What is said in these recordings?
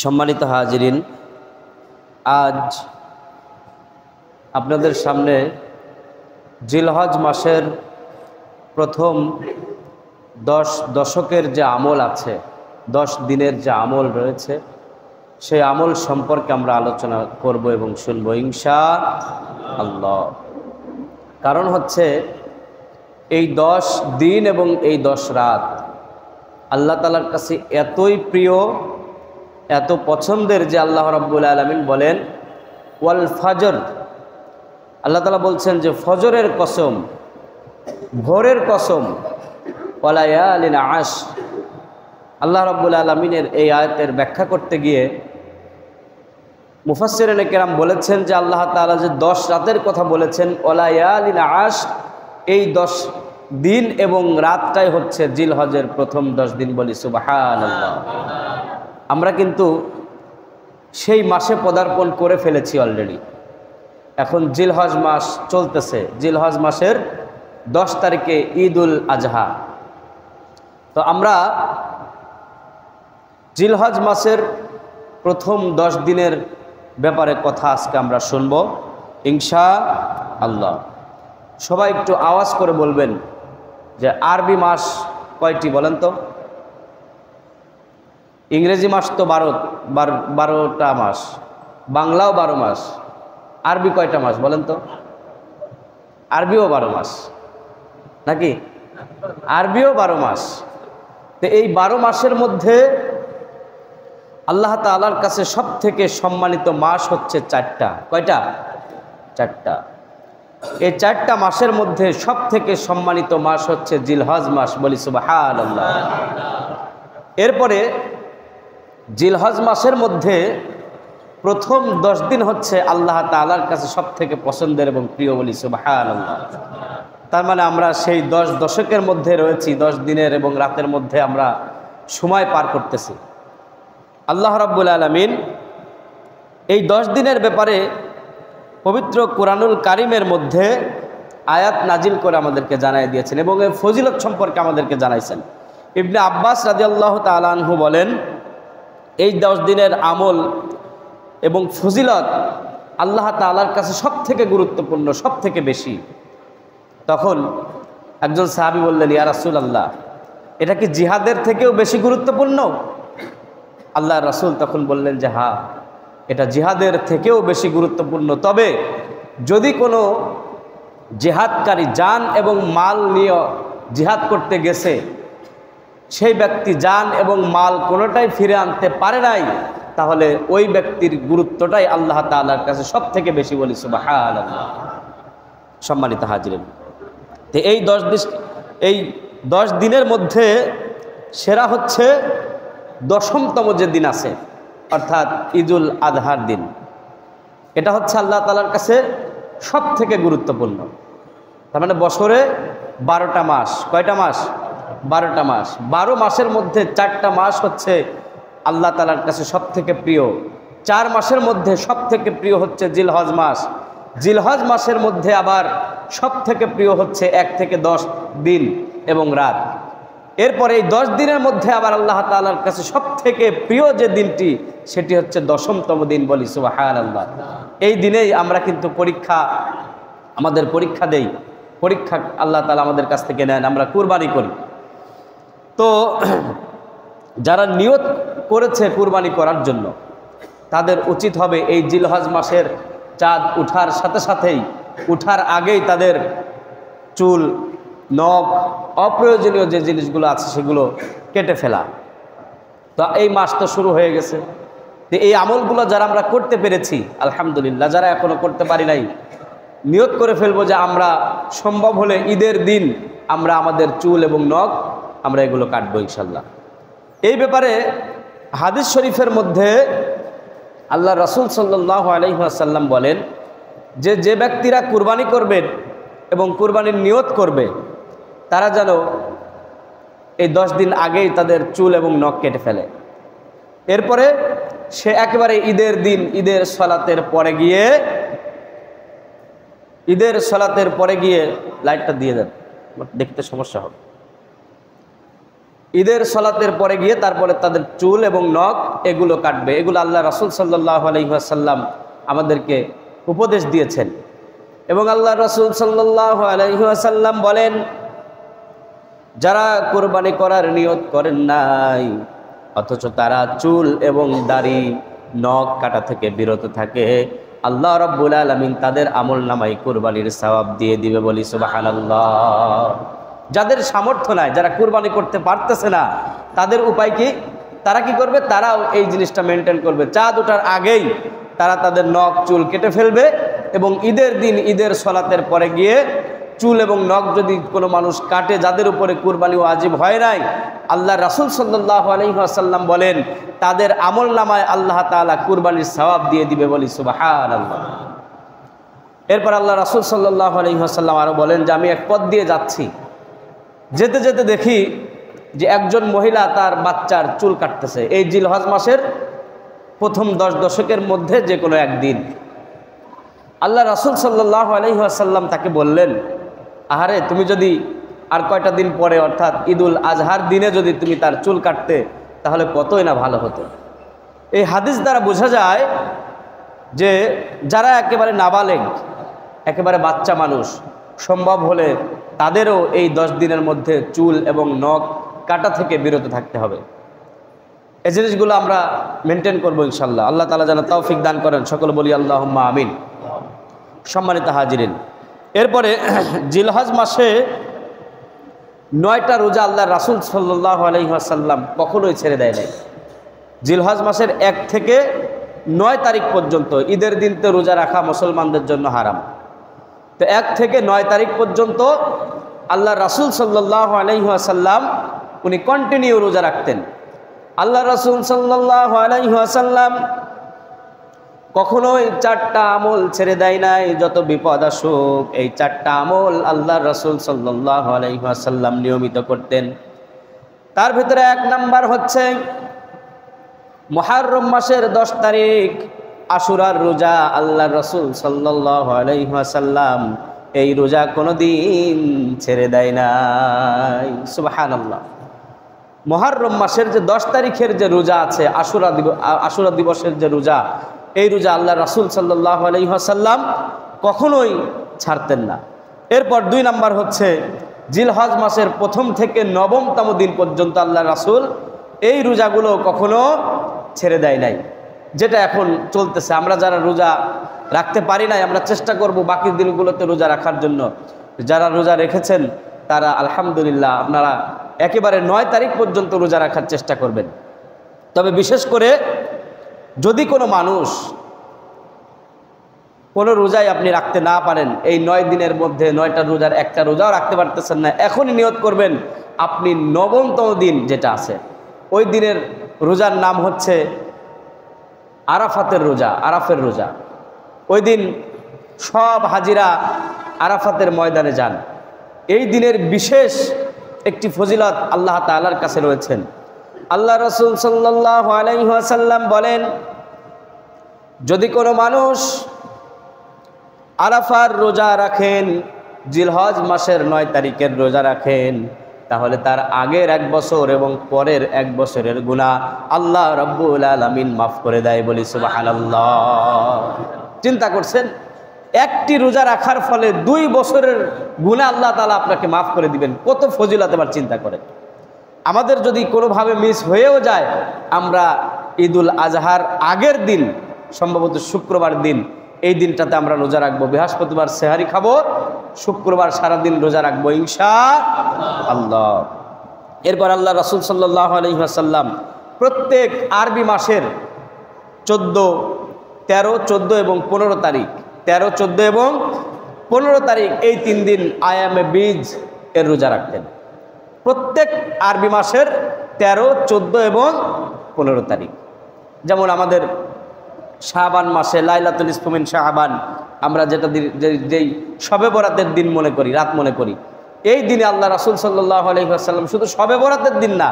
সম্মানিত হাজিরিন, আজ আপনাদের সামনে জিলহজ মাসের প্রথম 10 দশকের যে আমল আছে, 10 দিনের যে আমল রয়েছে, সেই আমল সম্পর্কে আমরা আলোচনা করব এবং শুনব ইনশাআল্লাহ। কারণ হচ্ছে এই 10 দিন এবং এই 10 রাত আল্লাহ তাআলার কাছে এতই প্রিয়, এত পছন্দের যে আল্লাহ রাব্বুল আলামিন বলেন ওয়াল ফজর। আল্লাহ তাআলা বলছেন যে ফজরের কসম, ভোরের কসম, ওয়ালায়ালিন আশ। আল্লাহ রাব্বুল আলামিনের এই আয়াতের ব্যাখ্যা করতে গিয়ে মুফাসসিরিনে কেরাম বলেছেন যে আল্লাহ তাআলা যে 10 রাতের কথা বলেছেন, ওয়ালায়ালিন আশ, এই 10 দিন এবং রাতটাই হচ্ছে জিলহজের প্রথম 10 দিন। বলি সুবহানাল্লাহ। আমরা কিন্তু সেই মাসে পদার্পণ করে ফেলেছি অলরেডি। এখন জিলহজ মাস চলতেছে, জিলহজ মাসের 10 তারিখে ঈদুল আজহা। তো আমরা জিলহজ মাসের প্রথম 10 দিনের ব্যাপারে কথা আজকে আমরা শুনব ইনশাআল্লাহ। সবাই একটু আওয়াজ করে বলবেন যে আরবি মাস কয়টি বলেন তো? ইংরেজি মাস তো 12টা মাস, বাংলাও 12 মাস, আরবি কয়টা মাস বলেন তো? আরবিও 12 মাস নাকি? আরবিও 12 মাস। তো এই 12 মাসের মধ্যে আল্লাহ তাআলার কাছে সবথেকে সম্মানিত মাস হচ্ছে 4টা। কয়টা? 4টা। এই 4টা মাসের মধ্যে সবথেকে সম্মানিত মাস হচ্ছে জিলহজ মাস। বলি সুবহানাল্লাহ। এরপরে জিলহজ মাসের মধ্যে প্রথম 10 দিন হচ্ছে আল্লাহ তাআলার কাছে সবথেকে পছন্দের এবং প্রিয়। বলি সুবহানাল্লাহ। তার মানে আমরা সেই 10 দশকের মধ্যে রয়েছি, 10 দিনের এবং রাতের মধ্যে আমরা সময় পার করতেছি। আল্লাহ রাব্বুল আলামিন এই 10 দিনের ব্যাপারে পবিত্র কুরআনুল কারীমের মধ্যে আয়াত নাজিল করে আমাদেরকে জানাই দিয়েছেন এবং এর ফজিলত সম্পর্কে আমাদেরকে জানাইছেন। ইবনে আব্বাস রাদিয়াল্লাহু তাআলা আনহু বলেন, এই 10 দিনের আমল এবং ফজিলত আল্লাহ তাআলার কাছে সবথেকে গুরুত্বপূর্ণ, সবথেকে বেশি। তখন একজন সাহাবী বললেন, ইয়া রাসূলুল্লাহ, এটা কি জিহাদের থেকেও বেশি গুরুত্বপূর্ণ? আল্লাহর রাসূল তখন বললেন যে হ্যাঁ, এটা জিহাদের থেকেও বেশি গুরুত্বপূর্ণ। তবে যদি কোনো জিহাদকারী জান এবং মাল নিয়ে জিহাদ করতে গেছে, সেই ব্যক্তি জান এবং মাল কোনোটাই ফিরে আনতে পারে নাই, তাহলে ওই ব্যক্তির গুরুত্বটাই আল্লাহ তাআলার কাছে সবথেকে বেশি। বলি সুবহানাল্লাহ। সম্মানিত হাজিরিন, তো এই 10 দিনের মধ্যে সেরা হচ্ছে 10মতম যে দিন আছে, অর্থাৎ ঈদুল আজহার দিন। এটা হচ্ছে আল্লাহ তাআলার কাছে সবথেকে গুরুত্বপূর্ণ। তার মানে বছরে 12টা মাস। কয়টা মাস? 12টা মাস। 12 মাসের মধ্যে 4টা মাস হচ্ছে আল্লাহ তাআলার কাছে সবথেকে প্রিয়। 4 মাসের মধ্যে সবথেকে প্রিয় হচ্ছে জিলহজ মাস। জিলহজ মাসের মধ্যে আবার সবথেকে প্রিয় হচ্ছে 1 থেকে 10 দিন এবং রাত। এরপরে এই 10 দিনের মধ্যে আবার আল্লাহ তাআলার কাছে সবথেকে প্রিয় যে দিনটি, সেটি হচ্ছে 10মতম দিন। বলি সুবহানাল্লাহ। এই দিনেই আমরা কিন্তু আমাদের পরীক্ষা দেই, পরীক্ষা আল্লাহ তাআলা আমাদের কাছ থেকে নেন, আমরা কুরবানি করি। তো যারা নিয়ত করেছে কুরবানি করার জন্য, তাদের উচিত হবে এই জিলহজ মাসের চাঁদ উঠার সাথে সাথেই, উঠার আগেই তাদের চুল, নখ, অপ্রয়োজনীয় যে জিনিসগুলো আছে সেগুলো কেটে ফেলা। তো এই মাস তো শুরু হয়ে গেছে। তো এই আমলগুলো যারা আমরা করতে পেরেছি আলহামদুলিল্লাহ, যারা এখনো করতে পারি নাই, নিয়ত করে ফেলবো যে আমরা সম্ভব হলে ঈদের দিন আমরা আমাদের চুল এবং নখ আমরা এগুলো কাটবো ইনশাল্লাহ। এই ব্যাপারে হাদিস শরীফের মধ্যে আল্লাহ রাসূল সাল্লাল্লাহু আলাইহি ওয়াসাল্লাম বলেন যে ব্যক্তিরা কুরবানি করবেন এবং কুরবানির নিয়ত করবে, তারা যেন এই 10 দিন আগেই তাদের চুল এবং নখ কেটে ফেলে। এরপরে সে একেবারে ঈদের দিন, ঈদের সলাতের পরে গিয়ে লাইটটা দিয়ে দেন, দেখতে সমস্যা হবে। ঈদের সলাতের পরে গিয়ে তারপরে তাদের চুল এবং নখ এগুলো কাটবে। এগুলো আল্লাহ রাসূল সাল্লাল্লাহু আলাইহি ওয়াসাল্লাম আমাদেরকে উপদেশ দিয়েছেন। এবং আল্লাহ রাসূল সাল্লাল্লাহু আলাইহি ওয়াসাল্লাম বলেন, যারা কোরবানি করার নিয়ত করেন নাই অথচ তারা চুল এবং দাড়ি নখ কাটা থেকে বিরত থাকে, আল্লাহ রাব্বুল আলামিন তাদের আমল নামায় কোরবানির সওয়াব দিয়ে দিবে। বলি সুবহানাল্লাহ। যাদের সামর্থ্য নাই, যারা কোরবানি করতে পারতেছে না, তাদের উপায় কি? তারা কি করবে? তারাও এই জিনিসটা মেনটেন করবে। চাঁদ ওঠার আগেই তারা তাদের নখ চুল কেটে ফেলবে এবং ঈদের দিন ঈদের সলাতের পরে গিয়ে চুল এবং নখ যদি কোনো মানুষ কাটে, যাদের উপরে কুরবানি ওয়াজিব হয় নাই, আল্লাহ রাসূল সাল্লাল্লাহু আলাইহি ওয়াসাল্লাম বলেন তাদের আমল নামায় আল্লাহ তাআলা কুরবানির সওয়াব দিয়ে দিবে। বলি সুবহানাল্লাহ। এরপর আল্লাহ রাসূল সাল্লাল্লাহু আলাইহি ওয়াসাল্লাম আরও বলেন যে আমি এক পথ দিয়ে যাচ্ছি, যেতে যেতে দেখি যে একজন মহিলা তার বাচ্চার চুল কাটতেছে। এই জিলহজ মাসের প্রথম 10 দশকের মধ্যে যে কোনো একদিন। আল্লাহ রাসূল সাল্লাল্লাহু আলাইহি ওয়াসাল্লাম তাকে বললেন, আহারে তুমি যদি আর কয়টা দিন পরে অর্থাৎ ঈদুল আজহার দিনে যদি তুমি তার চুল কাটতে তাহলে কতই না ভালো হতো। এই হাদিস দ্বারা বোঝা যায় যে যারা একেবারে নাবালেগ, একেবারে বাচ্চা মানুষ, সম্ভব হলে তাদেরও এই 10 দিনের মধ্যে চুল এবং নখ কাটা থেকে বিরত থাকতে হবে। এই জিনিসগুলো আমরা মেনটেন করবো ইনশাল্লাহ। আল্লাহ তাআলা যেন তৌফিক দান করেন, সকলে বলি আল্লাহুম্মা আমিন। সম্মানিত হাজিরিন, এরপরে জিলহজ মাসে 9টা রোজা আল্লাহ রাসূল সাল্লাল্লাহু আলাইহি ওয়াসাল্লাম কখনোই ছেড়ে দেয় নাই। জিলহজ মাসের 1 থেকে 9 তারিখ পর্যন্ত ঈদের দিনতে রোজা রাখা মুসলমানদের জন্য হারাম। তো 1 থেকে 9 তারিখ পর্যন্ত আল্লাহ রাসূল সাল্লাল্লাহু আলাইহি ওয়াসাল্লাম উনি কন্টিনিউ রোজা রাখতেন। আল্লাহ রাসূল সাল্লাল্লাহু আলাইহি ওয়াসাল্লাম কখনোই 4টা আমল ছেড়ে দেয় নাই। যত বিপদ আসুক এই 4টা আমল আল্লাহ রাসূল সাল্লাল্লাহু আলাইহি ওয়াসাল্লাম নিয়মিত করতেন। তার ভিতরে 1 নাম্বার হচ্ছে মুহররম মাসের 10 তারিখ আশুরার রোজা। আল্লাহ রাসূল সাল্লাল্লাহু আলাইহি ওয়াসাল্লাম এই রোজা কোনোদিন ছেড়ে দেয় নাই। সুবহানাল্লাহ। মুহররম মাসের যে 10 তারিখের যে রোজা আছে, আশুরা দিবসের যে রোজা, এই রোজা আল্লাহ রাসূল সাল্লাল্লাহু আলাইহি ওয়াসাল্লাম কখনোই ছাড়তেন না। এরপর 2 নাম্বার হচ্ছে জিলহজ মাসের 1ম থেকে 9মতম দিন পর্যন্ত আল্লাহ রাসূল এই রোজাগুলো কখনো ছেড়ে দেয় নাই, যেটা এখন চলতেছে। আমরা যারা রোজা রাখতে পারি নাই, আমরা চেষ্টা করব বাকি দিনগুলোতে রোজা রাখার জন্য। যারা রোজা রেখেছেন তারা আলহামদুলিল্লাহ, আপনারা একেবারে 9 তারিখ পর্যন্ত রোজা রাখার চেষ্টা করবেন। তবে বিশেষ করে যদি কোনো মানুষ কোনো রোজাই আপনি রাখতে না পারেন, এই 9 দিনের মধ্যে 9টা রোজার একটা রোজাও রাখতে পারতেছেন না, এখনই নিয়ত করবেন আপনি 9মতম দিন যেটা আছে ওই দিনের রোজার নাম হচ্ছে আরাফাতের রোজা, আরাফের রোজা। ওই দিন সব হাজিরা আরাফাতের ময়দানে যান। এই দিনের বিশেষ একটি ফজিলত আল্লাহ তাআলার কাছে রয়েছেন। আল্লাহ রাসূল সাল্লাল্লাহু আলাইহি ওয়াসাল্লাম বলেন, যদি কোনো মানুষ আরাফার রোজা রাখেন, জিলহজ মাসের 9 তারিখের রোজা রাখেন, তাহলে তার আগের 1 বছর এবং পরের 1 বছরের গুনাহ আল্লাহ রাব্বুল আলামিন মাফ করে দেয়। বলি সুবহানাল্লাহ। চিন্তা করছেন, একটি রোজা রাখার ফলে 2 বছরের গুনাহ আল্লাহ তাআলা আপনাকে মাফ করে দিবেন। কত ফজিলত! এবার চিন্তা করেন, আমাদের যদি কোনোভাবে মিস হয়েও যায়, আমরা ঈদুল আজহার আগের দিন, সম্ভবত শুক্রবার দিন, এই দিনটাতে আমরা রোজা রাখবো। বৃহস্পতিবার সেহারি খাবো, শুক্রবার সারাদিন রোজা রাখবো ইনশাআল্লাহ। এরপর আল্লাহ রাসূল সাল্লাল্লাহু আলাইহি ওয়াসাল্লাম প্রত্যেক আরবি মাসের 14, 13, 14 এবং 15 তারিখ, 13, 14 এবং 15 তারিখ এই 3 দিন আয়ামে বীজ এর রোজা রাখতেন। প্রত্যেক আরবি মাসের 13, 14 এবং 15 তারিখ। যেমন আমাদের শাবান মাসে লাইলাতুল ইসফা মিন শাবান, আমরা যেটা যেই শবে বরাতের দিন মনে করি, রাত মনে করি, এই দিনে আল্লাহ রাসূল সাল্লাল্লাহু আলাইহি ওয়াসাল্লাম শুধু শবে বরাতের দিন না,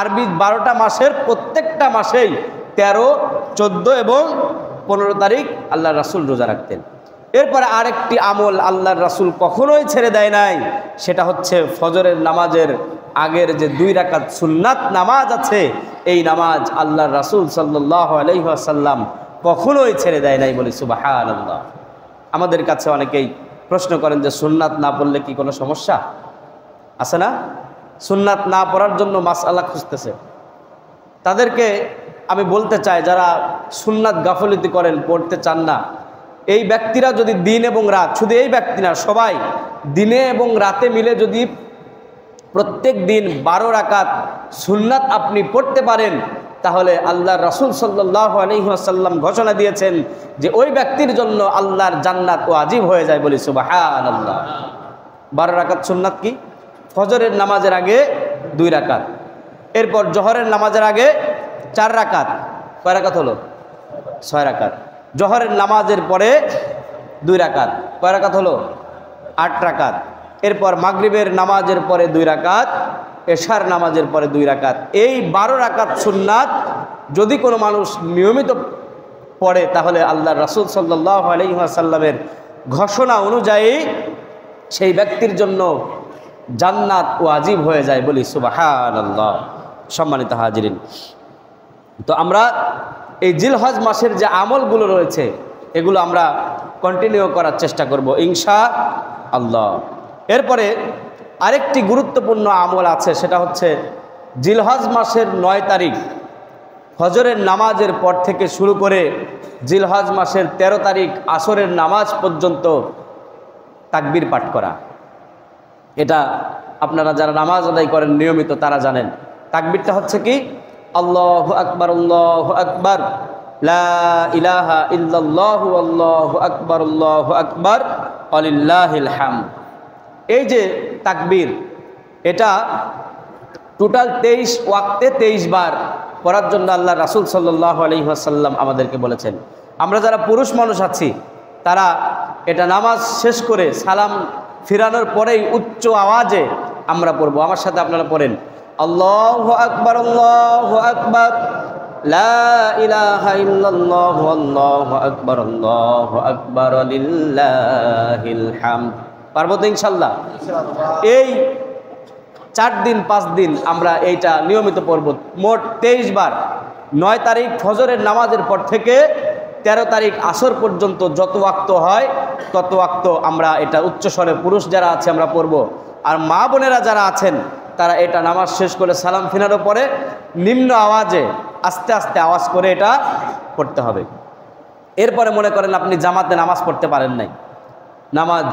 আরবি 12টা মাসের প্রত্যেকটা মাসেই 13, 14 এবং 15 তারিখ আল্লাহ রাসূল রোজা রাখতেন। এরপরে আরেকটি আমল আল্লাহর রাসূল কখনোই ছেড়ে দেয় নাই, সেটা হচ্ছে ফজরের নামাজের আগের যে 2 রাকাত সুন্নাত নামাজ আছে, এই নামাজ আল্লাহর রাসূল সাল্লাল্লাহু আলাইহি ওয়াসাল্লাম কখনোই ছেড়ে দেয় নাই, বলি সুবহানাল্লাহ। আমাদের কাছে অনেকেই প্রশ্ন করেন যে সুন্নাত না পড়লে কি কোনো সমস্যা আছে না? সুন্নাত না পড়ার জন্য মাসআলা খুঁজতেছে। তাদেরকে আমি বলতে চাই, যারা সুন্নাত গাফলতি করেন, পড়তে চান না, এই ব্যক্তিরা যদি দিন এবং রাত, শুধু এই ব্যক্তি না, সবাই দিনে এবং রাতে মিলে যদি প্রত্যেক দিন 12 রাকাত সুন্নাত আপনি পড়তে পারেন, তাহলে আল্লাহর রাসূল সাল্লাল্লাহু আলাইহি ওয়াসাল্লাম ঘোষণা দিয়েছেন যে ওই ব্যক্তির জন্য আল্লাহর জান্নাত ওয়াজিব হয়ে যায়, বলি সুবহানাল্লাহ। 12 রাকাত সুন্নাত কি? ফজরের নামাজের আগে 2 রাকাত, এরপর জোহরের নামাজের আগে 4 রাকাত, কয় রাকাত হলো? 6 রাকাত। জোহরের নামাজের পরে 2 রাকাত, কয় রাকাত হলো? 8 রাকাত। এরপর মাগরিবের নামাজের পরে 2 রাকাত, এশার নামাজের পরে 2 রাকাত। এই 12 রাকাত সুন্নাত যদি কোনো মানুষ নিয়মিত পড়ে, তাহলে আল্লাহর রাসূল সাল্লাল্লাহু আলাইহি ওয়াসাল্লামের ঘোষণা অনুযায়ী সেই ব্যক্তির জন্য জান্নাত ওয়াজিব হয়ে যায়, বলি সুবহানাল্লাহ। সম্মানিত হাজিরিন, তো আমরা এই জিলহজ মাসের যে আমলগুলো রয়েছে, এগুলো আমরা কন্টিনিউ করার চেষ্টা করব ইনশাআল্লাহ। এরপরে আরেকটি গুরুত্বপূর্ণ আমল আছে, সেটা হচ্ছে জিলহজ মাসের 9 তারিখ ফজরের নামাজের পর থেকে শুরু করে জিলহজ মাসের 13 তারিখ আসরের নামাজ পর্যন্ত তাকবীর পাঠ করা। এটা আপনারা যারা নামাজ আদায় করেন নিয়মিত তারা জানেন। তাকবীরটা হচ্ছে কি? আল্লাহু আকবার, আল্লাহু আকবার, লা ইলাহা ইল্লাল্লাহু, আল্লাহু আকবার, আল্লাহু আকবার, ওয়ালিল্লাহিল হামদ। এই যে তাকবীর, এটা টোটাল 23 ওয়াক্তে 23 বার পড়ার জন্য আল্লাহ রাসূল সাল্লাল্লাহু আলাইহি ওয়াসাল্লাম আমাদেরকে বলেছেন। আমরা যারা পুরুষ মানুষ আছি, তারা এটা নামাজ শেষ করে সালাম ফিরানোর পরেই উচ্চ আওয়াজে আমরা পড়ব। আমার সাথে আপনারা পড়েন, আল্লাহু আকবার, আল্লাহু আকবার, লা ইলাহা ইল্লাল্লাহু, আল্লাহু আকবার, আল্লাহু আকবার, লিল্লাহিল হামদ। পারবো তো ইনশাআল্লাহ? এই 4 দিন 5 দিন আমরা এইটা নিয়মিত পড়ব, মোট 23 বার। 9 তারিখ ফজরের নামাজের পর থেকে 13 তারিখ আসর পর্যন্ত যত ওয়াক্ত হয় তত ওয়াক্ত আমরা এটা উচ্চস্বরে পুরুষ যারা আছে আমরা পড়ব। আর মা বোনেরা যারা আছেন তারা এটা নামাজ শেষ করে সালাম ফিরানোর পরে নিম্ন আওয়াজে আস্তে আস্তে আওয়াজ করে এটা পড়তে হবে। এরপরে মনে করেন আপনি জামাতে নামাজ পড়তে পারেন নাই, নামাজ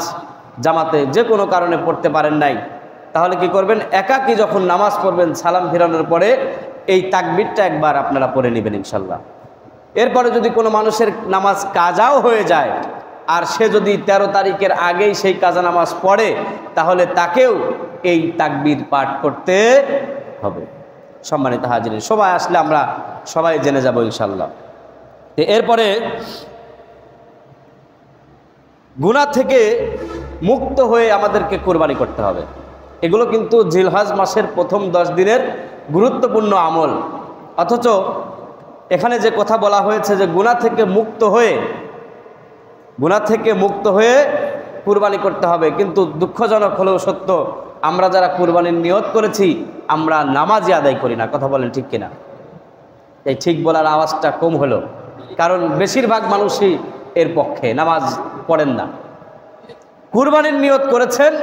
জামাতে যে কোনো কারণে পড়তে পারেন নাই, তাহলে কি করবেন? একাকী যখন নামাজ পড়বেন সালাম ফিরানোর পরে এই তাকবীরটা একবার আপনারা পড়ে নেবেন ইনশাল্লাহ। এরপরে যদি কোনো মানুষের নামাজ কাজাও হয়ে যায় আর সে যদি 13 তারিখের আগেই সেই কাজা নামাজ পড়ে, তাহলে তাকেও এই তাকবীর পাঠ করতে হবে। সম্মানিত হাজিরিন, সবাই আসলে আমরা সবাই জেনে যাব ইনশাল্লাহ। এরপরে গুনাহ থেকে মুক্ত হয়ে আমাদেরকে কোরবানি করতে হবে। এগুলো কিন্তু জিলহজ মাসের প্রথম 10 দিনের গুরুত্বপূর্ণ আমল। অথচ এখানে যে কথা বলা হয়েছে যে গুনাহ থেকে মুক্ত হয়ে কুরবানি করতে হবে, কিন্তু দুঃখজনক হলেও সত্য, আমরা যারা কুরবানির নিয়ত করেছি আমরা নামাজই আদায় করি না। কথা বলেন ঠিক কিনা? এই ঠিক বলার আওয়াজটা কম হলো, কারণ বেশিরভাগ মানুষই এর পক্ষে নামাজ পড়েন না। কুরবানির নিয়ত করেছেন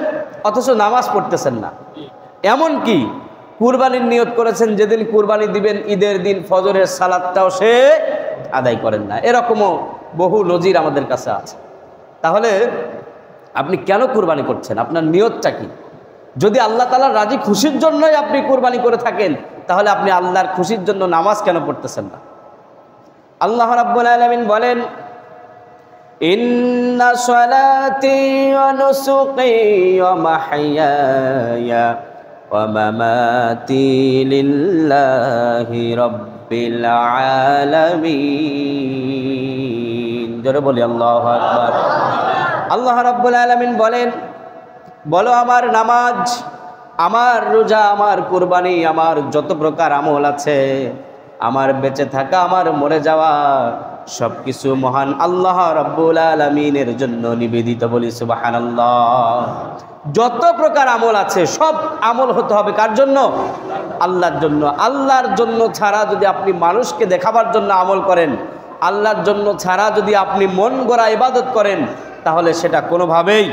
অথচ নামাজ পড়তেছেন না। এমন কি কুরবানির নিয়ত করেছেন, যেদিন কুরবানি দিবেন ঈদের দিন ফজরের সালাতটাও সে আদায় করেন না। এরকমও বহু নজির আমাদের কাছে আছে। তাহলে আপনি কেন কুরবানি করছেন? আপনার নিয়তটা কি? যদি আল্লাহ তাআলার রাজি খুশির জন্যই আপনি কুরবানি করে থাকেন, তাহলে আপনি আল্লাহর খুশির জন্য নামাজ কেন পড়তেছেন না? আল্লাহ রাব্বুল আলামিন বলেন, ইন্না সলাতি ওয়া নুসুকি ওয়া মাহইয়ায়া ওয়া মামাতি লিল্লাহি রাব্বিল আলামিন। জোরে বলি আল্লাহু আকবার। আল্লাহ রাব্বুল আলামিন বলেন, বলো আমার নামাজ, আমার রোজা, আমার কুরবানি, আমার যত প্রকার আমল আছে, আমার বেঁচে থাকা, আমার মরে যাওয়া সবকিছু মহান আল্লাহ রাব্বুল আলামিনের জন্য নিবেদিত। বলি সুবহানাল্লাহ। যত প্রকার আমল আছে সব আমল হতে হবে কার জন্য? আল্লাহর জন্য। আল্লাহর জন্য ছাড়া যদি আপনি মানুষকে দেখাবার জন্য আমল করেন, আল্লাহর জন্য ছাড়া যদি আপনি মন গড়া ইবাদত করেন, তাহলে সেটা কোনোভাবেই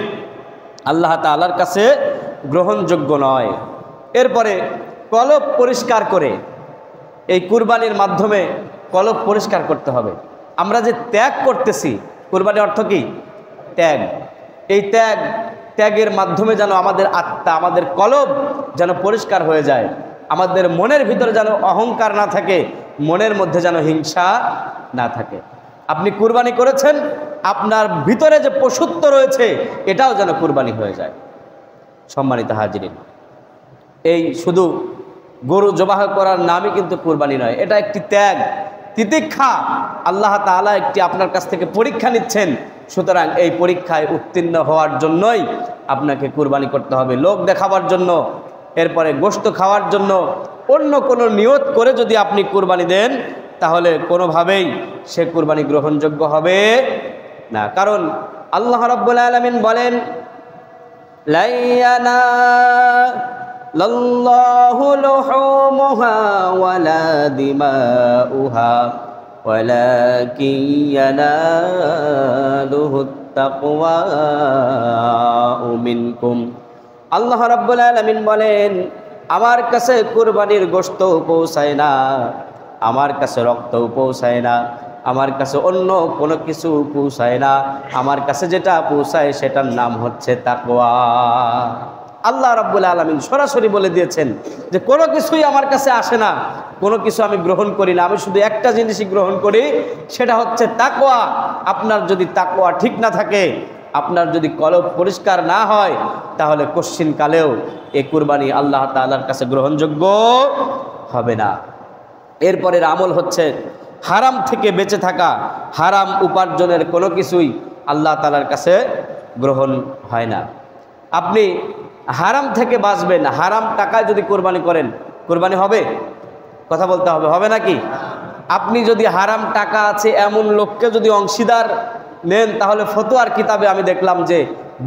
আল্লাহ তাআলার কাছে গ্রহণযোগ্য নয়। এরপরে কলব পরিষ্কার করে, এই কুরবানির মাধ্যমে কলব পরিষ্কার করতে হবে। আমরা যে ত্যাগ করতেছি, কুরবানির অর্থ কি? ত্যাগ। এই ত্যাগের মাধ্যমে যেন আমাদের আত্মা, আমাদের কলব যেন পরিষ্কার হয়ে যায়, আমাদের মনের ভিতরে যেন অহংকার না থাকে, মনের মধ্যে যেন হিংসা না থাকে। আপনি কুরবানি করেছেন, আপনার ভিতরে যে পশুত্ব রয়েছে এটাও যেন কুরবানি হয়ে যায়। সম্মানিত হাজিরিন, এই শুধু গরু জবাহ করার নামই কিন্তু কুরবানি নয়, এটা একটি ত্যাগ, তিতিক্ষা। আল্লাহ তাআলা একটি আপনার কাছ থেকে পরীক্ষা নিচ্ছেন, সুতরাং এই পরীক্ষায় উত্তীর্ণ হওয়ার জন্যই আপনাকে কুরবানি করতে হবে। লোক দেখাবার জন্য, এরপরে গোশত খাওয়ার জন্য অন্য কোনো নিয়ত করে যদি আপনি কুরবানি দেন, তাহলে কোনোভাবেই সে কুরবানি গ্রহণযোগ্য হবে না। কারণ আল্লাহ রাব্বুল আলামিন বলেন, লা ইয়ানালাল্লাহু লুহুমুহা ওয়ালা দিমাউহা ওয়ালাকিন ইয়ানালুহুত তাকওয়া মিনকুম। আল্লাহ রাব্বুল আলামিন বলেন, আমার কাছে কুরবানির গোশত পৌঁছায় না, আমার কাছে রক্ত পৌঁছায় না, আমার কাছে অন্য কোনো কিছু পৌঁছায় না, আমার কাছে যেটা পৌঁছায় সেটার নাম হচ্ছে তাকওয়া। আল্লাহ রাব্বুল আলামিন সরাসরি বলে দিয়েছেন যে কোনো কিছুই আমার কাছে আসে না, কোনো কিছু আমি গ্রহণ করি না, আমি শুধু একটা জিনিসই গ্রহণ করি, সেটা হচ্ছে তাকওয়া। আপনার যদি তাকওয়া ঠিক না থাকে, আপনার যদি কলব পরিষ্কার না হয়, তাহলে কশ্চিনকালেও এই কুরবানি আল্লাহ তাআলার কাছে গ্রহণযোগ্য হবে না। এরপরের আমল হচ্ছে হারাম থেকে বেঁচে থাকা। হারাম উপার্জনের কোনো কিছুই আল্লাহ তাআলার কাছে গ্রহণ হয় না। আপনি হারাম থেকে বাঁচবেন, হারাম টাকায় যদি কোরবানি করেন, কোরবানি হবে? কথা বলতে হবে, হবে নাকি? আপনি যদি হারাম টাকা আছে এমন লোককে যদি অংশীদার নেন, তাহলে ফতোয়ার কিতাবে আমি দেখলাম যে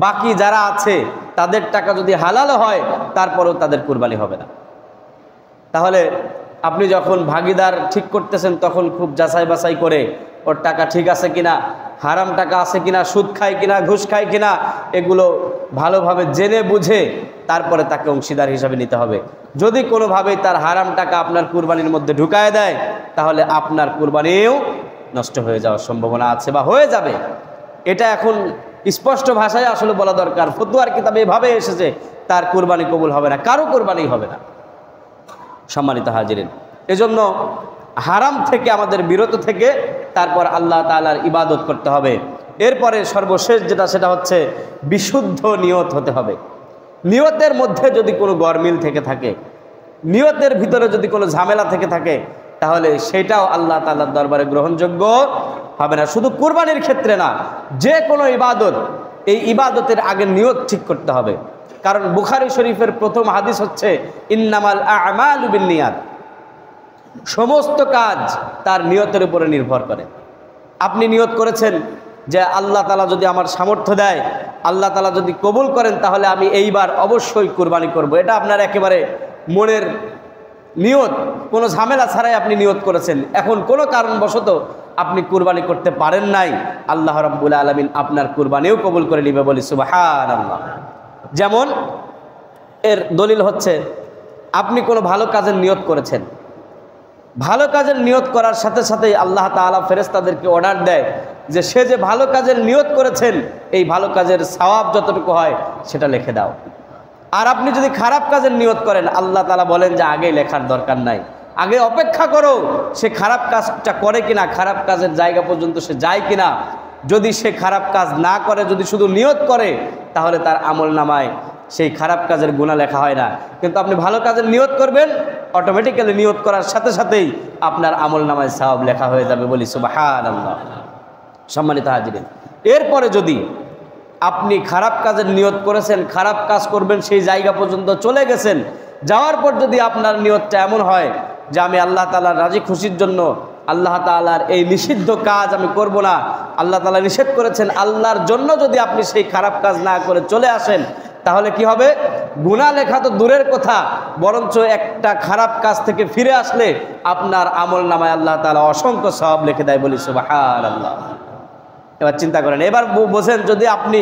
বাকি যারা আছে তাদের টাকা যদি হালাল হয়, তারপরেও তাদের কোরবানি হবে না। তাহলে আপনি যখন ভাগিদার ঠিক করতেছেন, তখন খুব যাচাই বাছাই করে ওর টাকা ঠিক আছে কিনা, হারাম টাকা আছে কিনা, সুদ খায় কিনা, ঘুষ খায় কিনা, এগুলো ভালোভাবে জেনে বুঝে তারপরে তাকে অংশীদার হিসাবে নিতে হবে। যদি কোনোভাবেই তার হারাম টাকা আপনার কুরবানির মধ্যে ঢুকায় দেয়, তাহলে আপনার কুরবানিও নষ্ট হয়ে যাওয়ার সম্ভাবনা আছে বা হয়ে যাবে। এটা এখন স্পষ্ট ভাষায় আসলে বলা দরকার। ফতোয়ার কিতাবে এভাবে এসেছে, তার কুরবানি কবুল হবে না, কারো কুরবানি হবে না। সম্মানিত হাজিরিন, এজন্য হারাম থেকে আমাদের বিরত থেকে তারপর আল্লাহ তাআলার ইবাদত করতে হবে। এরপরে সর্বশেষ যেটা, সেটা হচ্ছে বিশুদ্ধ নিয়ত হতে হবে। নিয়তের মধ্যে যদি কোনো গরমিল থেকে থাকে, নিয়তের ভিতরে যদি কোনো ঝামেলা থেকে থাকে, তাহলে সেটাও আল্লাহ তাআলার দরবারে গ্রহণযোগ্য হবে না। শুধু কুরবানির ক্ষেত্রে না, যে কোনো ইবাদত, এই ইবাদতের আগে নিয়ত ঠিক করতে হবে। কারণ বুখারী শরীফের প্রথম হাদিস হচ্ছে ইন্নামাল আ'মালু বিন্নিয়াত, সমস্ত কাজ তার নিয়তের উপরে নির্ভর করে। আপনি নিয়ত করেছেন যে আল্লাহ তাআলা যদি আমার সামর্থ্য দেয়, আল্লাহ তাআলা যদি কবুল করেন, তাহলে আমি এইবার অবশ্যই কুরবানি করব। এটা আপনার একেবারে মনের নিয়ত, কোনো ঝামেলা ছাড়াই আপনি নিয়ত করেছেন। এখন কোনো কারণবশত আপনি কুরবানি করতে পারেন নাই, আল্লাহ রাব্বুল আলামিন আপনার কুরবানিও কবুল করে নেবে। বলি সুবহানাল্লাহ। যেমন এর দলিল হচ্ছে, আপনি কোনো ভালো কাজের নিয়ত করেছেন, ভালো কাজের নিয়ত করার সাথে সাথেই আল্লাহ তাআলা ফেরেশতাদেরকে অর্ডার দেয় যে সে যে ভালো কাজের নিয়ত করেছেন, এই ভালো কাজের সওয়াব যতটুকু হয় সেটা লিখে দাও। আর আপনি যদি খারাপ কাজের নিয়ত করেন, আল্লাহ তাআলা বলেন যে আগে লেখার দরকার নাই, আগে অপেক্ষা করো সে খারাপ কাজটা করে কিনা, খারাপ কাজের জায়গা পর্যন্ত সে যায় কিনা। যদি সে খারাপ কাজ না করে, যদি শুধু নিয়ত করে, তাহলে তার আমল নামায় সেই খারাপ কাজের গুনাহ লেখা হয় না। কিন্তু আপনি ভালো কাজের নিয়ত করবেন, অটোমেটিক্যালি নিয়ত করার সাথে সাথেই আপনার আমল নামায় সওয়াব লেখা হয়ে যাবে। বলি সুবহানাল্লাহ। সম্মানিত হাজিরিন, এরপরে যদি আপনি খারাপ কাজের নিয়ত করেছেন, খারাপ কাজ করবেন, সেই জায়গা পর্যন্ত চলে গেছেন, যাওয়ার পর যদি আপনার নিয়তটা এমন হয় যে আমি আল্লাহ তাআলার রাজি খুশির জন্য আল্লাহ তাআলার এই নিষিদ্ধ কাজ আমি করব না। আল্লাহ তাআলা নিষেধ করেছেন, আল্লাহর জন্য যদি আপনি সেই খারাপ কাজ না করে চলে আসেন, তাহলে কি হবে? গুনাহ লেখা তো দূরের কথা, বরঞ্চ একটা খারাপ কাজ থেকে ফিরে আসলে আপনার আমল নামায় আল্লাহ তাআলা অসংখ্য সওয়াব লিখে দেয়। বলি সুবহানাল্লাহ। এবার চিন্তা করেন, এবার বোঝেন, যদি আপনি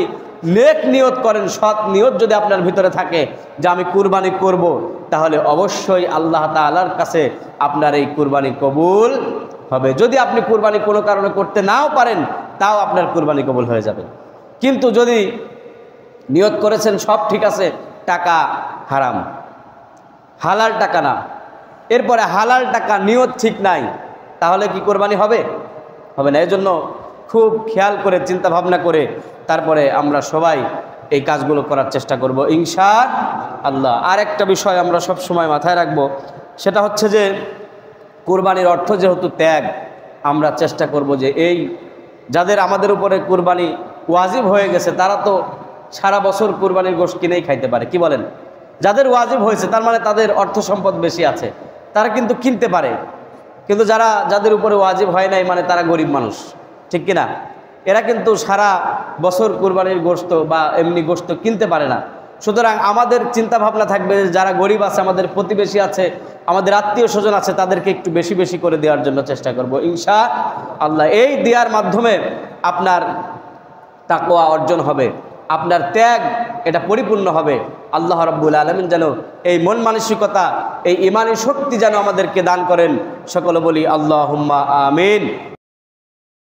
নেক নিয়ত করেন, সৎ নিয়ত যদি আপনার ভিতরে থাকে যে আমি কুরবানি করব, তাহলে অবশ্যই আল্লাহ তাআলার কাছে আপনার এই কুরবানি কবুল হবে। যদি আপনি কুরবানি কোনো কারণে করতে নাও পারেন, তাও আপনার কুরবানি কবুল হয়ে যাবে। কিন্তু যদি নিয়ত করেছেন সব ঠিক আছে, টাকা হারাম, হালাল টাকা না, এরপরে হালাল টাকা নিয়ত ঠিক নাই, তাহলে কি কুরবানি হবে? হবে না। এজন্য খুব খেয়াল করে চিন্তা ভাবনা করে তারপরে আমরা সবাই এই কাজগুলো করার চেষ্টা করব ইনশাআল্লাহ। আর একটা বিষয় আমরা সব সময় মাথায় রাখবো, সেটা হচ্ছে যে কুরবানির অর্থ যেহেতু ত্যাগ, আমরা চেষ্টা করব যে এই যাদের আমাদের উপরে কুরবানি ওয়াজিব হয়ে গেছে, তারা তো সারা বছর কুরবানির গোশত কিনেই খাইতে পারে, কি বলেন? যাদের ওয়াজিব হয়েছে তার মানে তাদের অর্থ সম্পদ বেশি আছে, তারা কিন্তু কিনতে পারে। কিন্তু যাদের উপরে ওয়াজিব হয় নাই, মানে তারা গরিব মানুষ, ঠিক কিনা? এরা কিন্তু সারা বছর কুরবানির গোশত বা এমনি গোশত কিনতে পারে না। সুতরাং আমাদের চিন্তা ভাবনা থাকবে যে যারা গরিব আছে, আমাদের প্রতিবেশী আছে, আমাদের আত্মীয় স্বজন আছে, তাদেরকে একটু বেশি বেশি করে দেওয়ার জন্য চেষ্টা করব ইনশাআল্লাহ। এই দেওয়ার মাধ্যমে আপনার তাকওয়া অর্জন হবে, আপনার ত্যাগ এটা পরিপূর্ণ হবে। আল্লাহ রাব্বুল আলামিন যেন এই মন মানসিকতা, এই ঈমানি শক্তি যেন আমাদেরকে দান করেন। সকলে বলি আল্লাহুম্মা আমিন।